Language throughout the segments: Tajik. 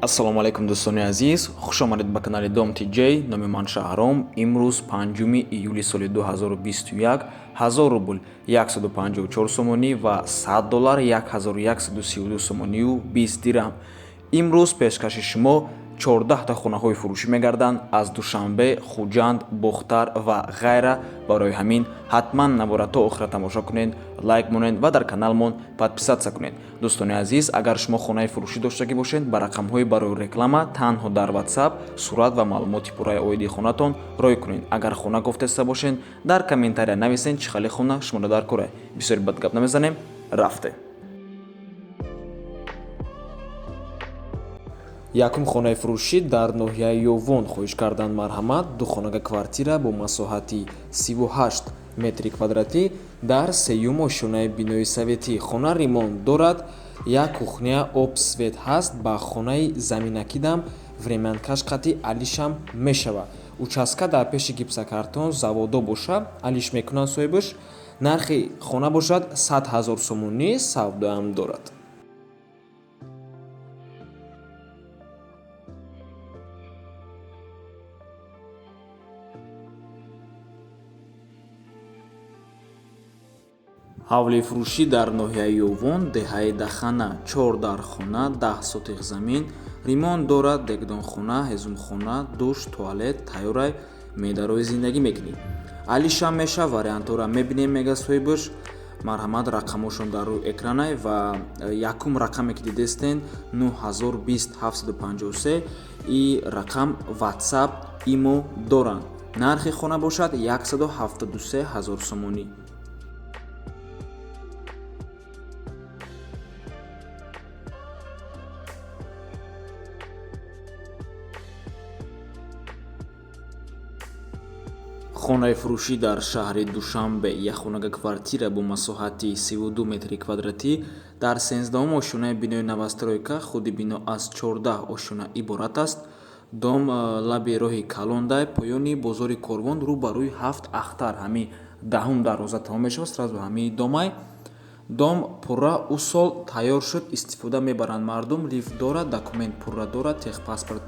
Ассалому алейкум дӯстони азиз, хуш омадед ба канали Dom TJ. Номи ман Шаҳром. Имрӯз 5 июли соли 2021 1000 рубл 154 сомонӣ ва $100 1132 сомонию 20 дирҳам. имрӯз пешкаши шумо 14 та хонаҳои фурӯшӣ мегарданд аз Душанбе, Хуҷанд, Бухтар ва ғайра. Барои ҳамин ҳатман навора то охира тамошо кунед, лайк монед ва дар каналмон подписатсия кунед. дӯстони азиз, агар шумо хонаи фурӯшӣ доштагӣ бошед, ба рақамҳои барои реклама танҳо дар WhatsApp сурат ва маълумоти пурраи оиди хонатон рой кунед. агар хона гуфтеста бошед, дар комментария нависед чӣ хели хона шуморо дар кор аст. бисёри бад гап намезанем, рафте. якум хонаи фурӯшӣ дар ноҳияи Ёвон хоҳиш кардан марҳамат. ду хонага квартира бо масоҳати 38 метри квадратӣ дар сеюм ошонаи бинои советӣ. хона ремонт дорад. як кухня обсвет ҳаст. ба хонаи заминакидам времянкаш қати алишам мешавад. участка дар пеши гипсокартон заводо бошад. алиш мекунанд соҳибаш. нархи хона бошад 100 000 сомонӣ. савдоам дорад. ҳавлии фурӯшӣ дар ноҳияи Ёвон, деҳаи Дахана, 4 дар хона, 10 сотиқ замин, ремонт дорад. дегдонхона, ҳезумхона, душ, туалет тайёрай, медарои зиндагӣ мекунӣ. алишам меша вариантора мебинем мега соҳибаш. марҳамат, рақамошон дар рӯи экранай ва якум рақаме ки дидестен 9020 753 и рақам WhatsApp имо доранд. нархи хона бошад 173 000 сомонӣ. хонаи фурӯшӣ дар шаҳри Душанбе, як хонага квартира бо масоҳати 32 метри квадратӣ дар 16 ошонаи бинои новостройка. худи бино аз 14 ошона иборат аст. дом лаби роҳи Калондай, поёни бозори Корвон, рӯ ба рӯи 7 ахтар. ҳамин даҳум дарвоза тамом мешавад сразу ҳамин домай. дом пурра усол тайёр шуд, истифода мебаранд мардум. лифт дорад, документ пурра дорад, техпаспорт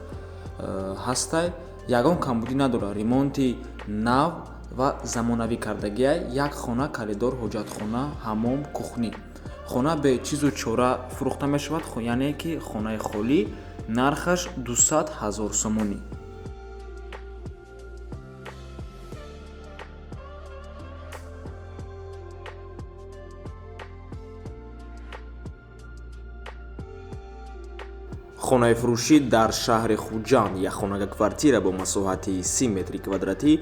ҳастай. ягон камбудӣ надорад. ремонти нав ва замонавӣ кардагиай. як хона коридор, ҳоҷатхона, ҳаммом, кухнӣ. хона бе чизу чора фурӯхта мешавад, яъне ки хонаи холӣ. нархаш 200 000 сомонӣ. хонаи фурӯшӣ дар шаҳри Хуҷанд, як хонага квартира бо масоҳати 30 метри квадратӣ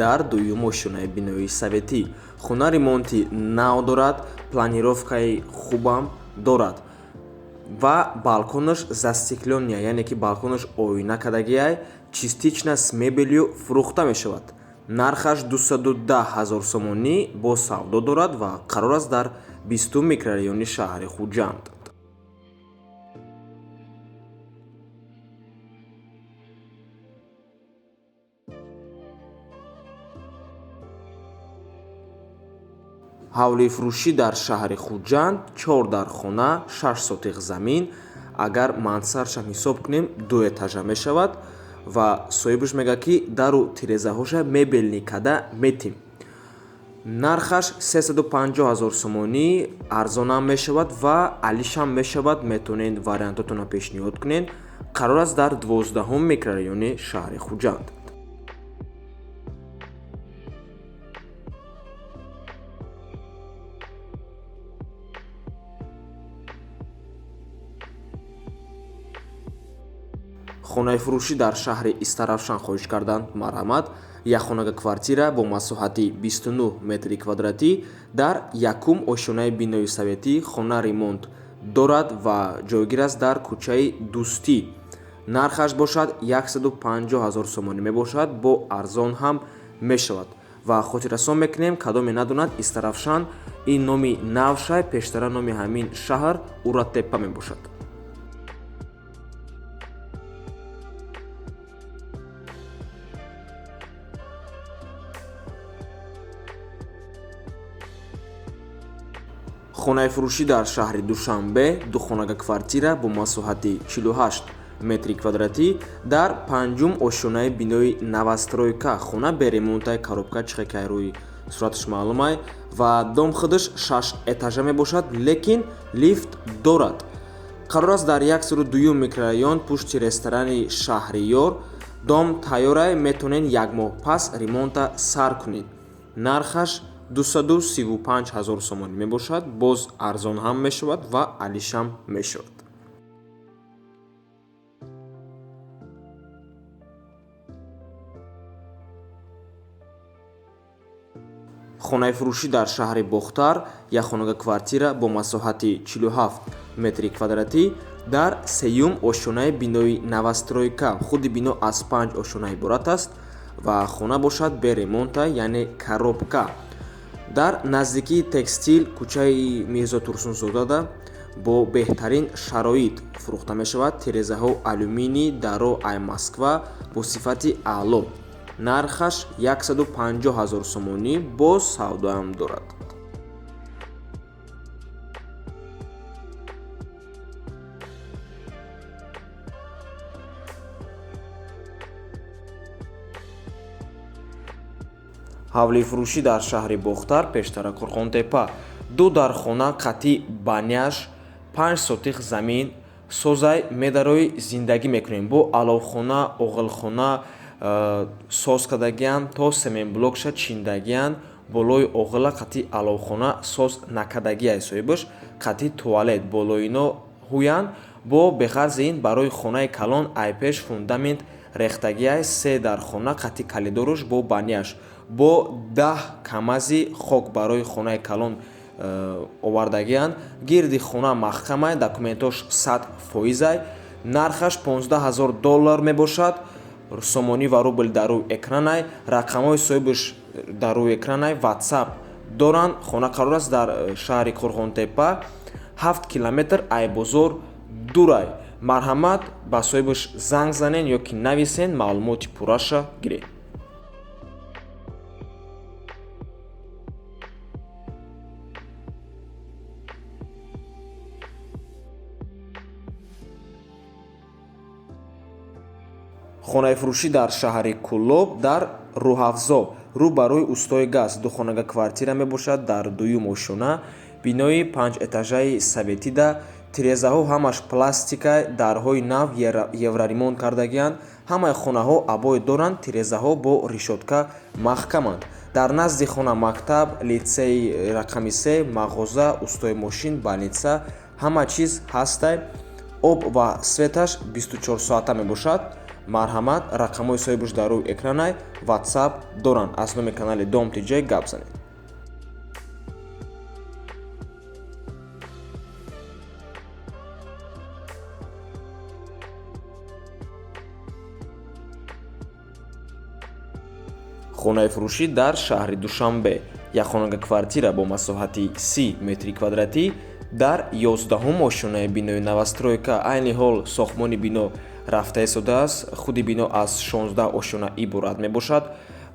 дар дуюм ошонаи бинои советӣ. хона ремонти нав дорад, планировкаи хубам дорад ва балконаш застеклёния, яъне ки балконаш оина кардагиай. частична с мебелью фурӯхта мешавад. нархаш 210 000 сомонӣ бо савдо дорад ва қарор аст дар 20 микрорайони шаҳри Хуҷанд. ҳавлии фурӯшӣ дар шаҳри Хуҷанд, 4 дар хона, 6 сотиқ замин. агар мансардшам ҳисоб кунем 2 этажа мешавад ва соҳибаш мегӯяд ки дару тирезаҳоша мебелни када метим. нархаш 350 000 сомонӣ. арзонам мешавад ва алишам мешавад. метавонед вариантотонро пешниҳод кунед. қарор аст дар 12 микрорайони шаҳри Хуҷанд. хонаи фурӯшӣ дар шаҳри Истаравшан хоҳиш карданд марҳамат. як хонага квартира бо масоҳати 29 метри квадратӣ дар якум ошонаи бинои советӣ. хона ремонт дорад ва ҷойгир аст дар кӯчаи Дӯстӣ. нархаш бошад 150 000 сомонӣ мебошад. бо арзон ҳам мешавад ва хотиррасон мекунем кадоме надонад Истаравшан ин номи навшай, пештара номи ҳамин шаҳр Ураттеппа мебошад. хонаи фурӯшӣ дар шаҳри Душанбе, ду хонага квартира бо масоҳати 48 метри квадратӣ дар панҷум ошӯнаи бинои навастройка хона бе ремонтаи коробка чихекаи рӯи сураташ маълумай ва дом худаш 6 этажа мебошад, лекин лифт дорад. Қарор аст дар 102 микрорайон пушти ресторани Шаҳриёр дом тайёрай, метавонед як моҳ пас ремонта сар кунед. Нархаш 235 000 сомонӣ мебошад, боз арзон ҳам мешавад ва алишам мешавад. хонаи фурӯшӣ дар шаҳри Бохтар як хонага квартира бо масоҳати 47 метри квадратӣ дар сеюм ошӯнаи бинои навастройка. Худи бино аз 5 ошӯна иборат аст ва хона бошад бе ремонта, яъне коробка. Дар наздикии текстил кӯчаи Мирзо Турсунзода бо беҳтарин шароит фурӯхта мешавад. тирезаҳо алюминӣ даро ай Москва бо сифати аъло. Нархаш 150 000 сомонӣ, боз савдоам дорад. ҳавлии фурӯшӣ дар шаҳри Бохтар, пештара Қурғонтепа. 2 дар хона қати баняш, 5 сотих замин созай медарои зиндагӣ мекунем. бо аловхона, оғилхона соз кардагиян, то семенблокша чиндагиян, болои оғила қати аловхона соз накардагия соҳибаш, қати туалет болоино ҳуян, бо бехарзи ин барои хонаи калон айпеш фундамент рехтагия 3 дар хона қати калидоруш бо баняш, бо 10 камази хок барои хонаи калон овардагиян. гирди хона маҳкамай, документош 100%. нархаш $15,000 мебошад. сомонӣ ва рубл дар рӯи экранай. рақамҳои соҳибаш дар рӯи экранай WhatsApp доранд. хона қарор аст дар шаҳри Қурғонтепа, 7 километр айбозор дурай. марҳамат ба соҳибаш занг занен ё ки нависен, маълумоти пурраша гиред. хонаи фурӯшӣ дар шаҳри Кӯллоб дар Рӯҳафзо рӯ ба рӯи устои газ. 2 хонага квартира мебошад дар 2 ошӯна, бинои 5 этажаи советида. тирезаҳо ҳамаш пластикай, дарҳои нав евроремонт кардагиянд. ҳамаи хонаҳо абои доранд, тирезаҳо бо решотка маҳкаманд. дар назди хона мактаб, литсеи рақами 3, мағоза, устои мошин, больница, ҳама чиз ҳастай. об ва светаш 24 соата мебошад. марҳамат, рақамҳои соҳибаш дар рӯи экранай WhatsApp доранд. аз номи канали Дом Тиҷей гап занед. хонаи фурӯшӣ дар шаҳри Душанбе як хонага квартира бо масоҳати 30 метри квадратӣ дар 11-ум ошӯнаи бинои навастройка. айни ҳол сохтмони бино рафта истодааст. худи бино аз 16 ошӯна иборат мебошад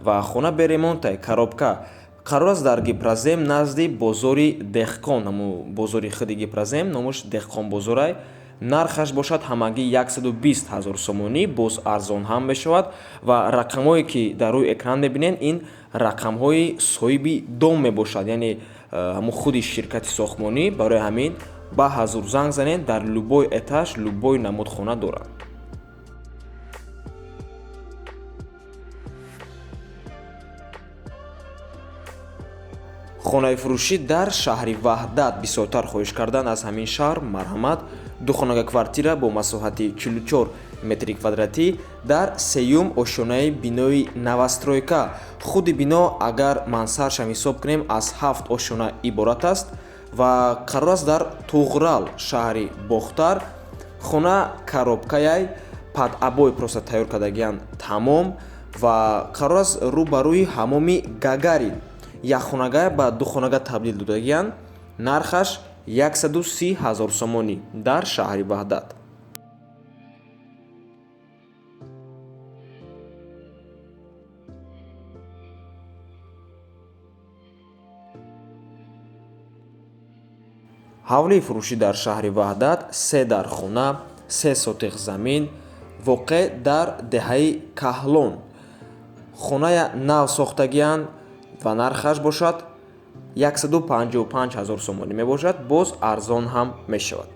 ва хона бе ремонтай, коробка. қарор аст дар Гипразем назди бозори Деҳқон, ҳамун бозори худи Гипразем, номаш Деҳқон бозорай. нархаш бошад ҳамагӣ 120 000 сомонӣ, боз арзон ҳам мешавад ва рақамҳое ки дар рӯи экран мебинед, ин рақамҳои соҳиби дом мебошад, яъне ҳамун худи ширкати сохтмонӣ. барои ҳамин ба ҳазур занг занед, дар любой этаж любой намуд хона дорад. хонаи фурӯшӣ дар шаҳри Ваҳдат. бисёртар хоҳиш кардан аз ҳамин шаҳр, марҳамат. 2 хонага квартира бо масоҳати 44 метри квадратӣ дар сеюм ошӯнаи бинои навастройка. худи бино, агар мансаршам ҳисоб кунем, аз 7 ошӯна иборат аст ва қарор аст дар Туғрал, шаҳри Бохтар. хона коробкаяй, падъабои просто тайёр кардагиян тамом ва қарор аст рӯ ба рӯи ҳамоми Гагарин. якхонага ба 2 хонага табдил додагиянд. нархаш 130 000 сомонӣ дар шаҳри Ваҳдат. ҳавлии фурӯшӣ дар шаҳри Ваҳдат 3 дар хона 3 сотиқ замин воқеъ дар деҳаи Каҳлон. хонаи нав сохтагиан ва нархаш бошад 155 000 сомонӣ мебошад. боз арзон ҳам мешавад.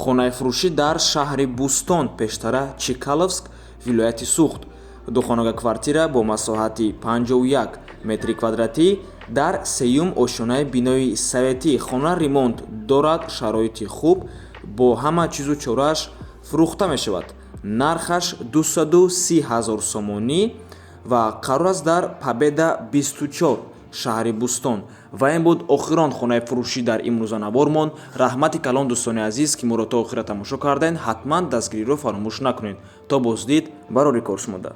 хонаи фурӯшӣ дар шаҳри Бустон, пештара Чкаловск, вилояти Сухт. духонага квартира бо масоҳати 51 метри квадратӣ дар сеюм ошонаи бинои советӣ. хона ремонт дорад, шароити хуб, бо ҳама чизу чорааш фурӯхта мешавад. нархаш 230 000 сомонӣ ва қарор аст дар Победа 24, шаҳри Бустон. ва ин буд охирон хонаи фурӯшӣ дар имрӯзанавормон. раҳмати калон дӯстони азиз, ки моро то охира тамошо кардаен, ҳатман дастгириро фаромӯш накунед. то боздид, барори коршмода.